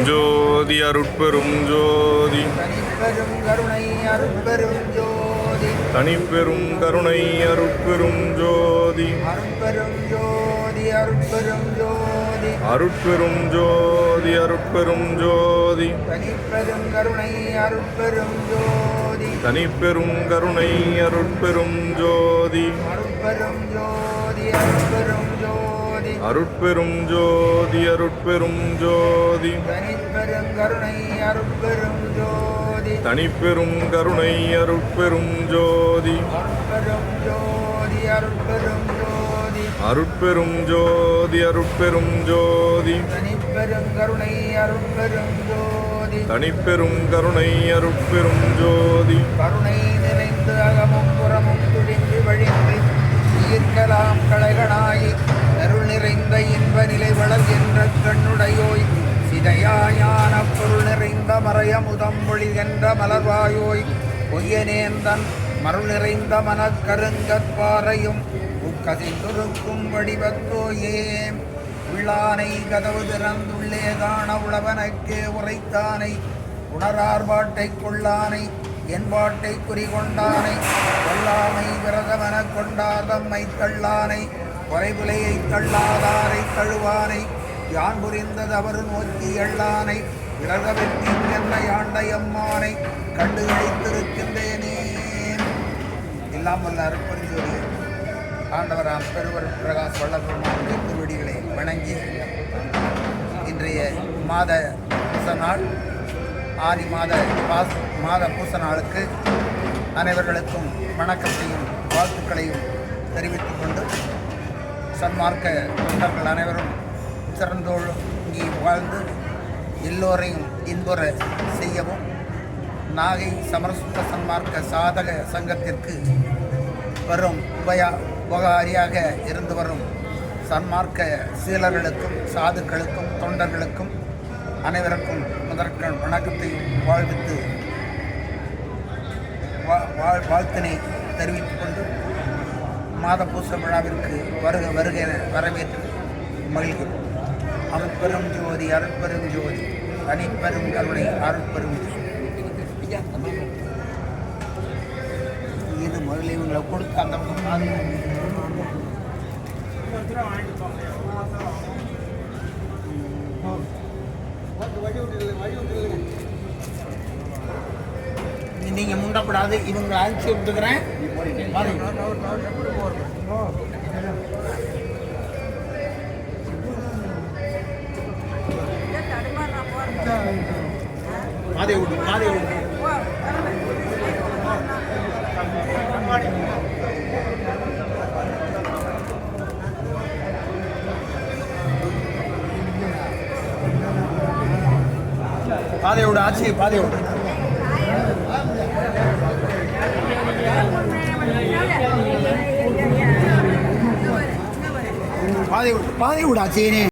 ஜோதி அருட்பெரும் ஜோதி தனிப்பெரும் கருணை அருட்பெரும் ஜோதி தனிப்பெரும் கருணை அருட்பெரும் ஜோதி அருட்பெரும் ஜோதி அருட்பெரும் ஜோதி அருட்பெரும் ஜோதி அருட்பெரும் ஜோதி தனிப்பெரும் கருணை அருட்பெரும் ஜோதி தனிப்பெரும் கருணை அருட்பெரும் ஜோதி அருட்பெரும் ஜோதி அருட்பெரும் ஜோதி அருட்பெரும் ஜோதி அருட்பெரும் ஜோதி தனிப்பெரும் கருணை அருட்பெரும் ஜோதி தனிப்பெரும் கருணை அருட்பெரும் ஜோதி அருட்பெரும் ஜோதி அருட்பெரும் ஜோதி அருட்பெரும் ஜோதி அருட்பெரும் ஜோதி தனிப்பெரும் கருணை அருட்பெரும் ஜோதி தனிப்பெரும் கருணை அருட்பெரும் ஜோதி கருணை நிறைந்து அகமும் புறமும் துடிந்து வழிந்து ஈர்க்கலாம் களைகனாய் அருள் நிறைந்த இன்ப நிலை வளர்கின்ற கண்ணுடையோய் சிதையாயான பொருள் நிறைந்த மறையமுதம் மொழிகின்ற மலர்வாயோய் பொய்யனேந்தன் மருள் நிறைந்த மனக்கருங்கற்பாறையும் உக்கசிந்துருக்கும் வடிவத்தோயே உள்ளானை கதவு திறந்துள்ளே காண உழவனுக்கே உரைத்தானை உணரார்பாட்டை கொள்ளானை என் பாட்டை குறிகொண்டானை கொல்லாமை விரதமென கொண்டார் தம்மை தள்ளானை குறைபுலையை தள்ளாதாரை தழுவானை யான் புரிந்தது அவர் நோக்கி எள்ளானை விரத வெற்றி என்னை ஆண்ட அம்மானை கண்டு அழைத்திருக்கின்றேனே. எல்லாம் வல்ல அருட்பெருஞ்சோதி ஆண்டவராம் பெருவர் பிரகாஷ் வல்லபெருமானுடைய திருவடிகளை வணங்கி இன்றைய மாத பூச நாள் ஆதி மாத பூச நாளுக்கு அனைவர்களுக்கும் வணக்கத்தையும் வாழ்த்துக்களையும் தெரிவித்துக் கொண்டு சன்மார்க்க தொண்டர்கள் அனைவரும் சிறந்தோங்கி வாழ்ந்து எல்லோரையும் இன்புற செய்யவும் நாகை சமரசுத்த சன்மார்க்க சாதக சங்கத்திற்கு வரும் உபகாரியாக இருந்து வரும் சன்மார்க்க சீலர்களுக்கும் சாதுக்களுக்கும் தொண்டர்களுக்கும் அனைவருக்கும் முதற்கண் வணக்கத்தையும் வாழ்த்தினை தெரிவித்துக் கொண்டு மாத பூச விழாவிற்கு வருகை வரவேற்று மகிழ்கிறோம். அருட்பெரும் ஜோதி அருட்பெரும் ஜோதி தனிப்பெரும் கருணை அருட்பெரும் இது முதல்ல இவங்களை கொடுத்து அந்த நீங்கள் முண்டப்படாது இவங்களை அழிச்சு விட்டுக்கிறேன். பாதை விடு பாதை விடு பாதை விடு ஆச்சு பாதை விடு பாதை விடு ஆச்சேனே.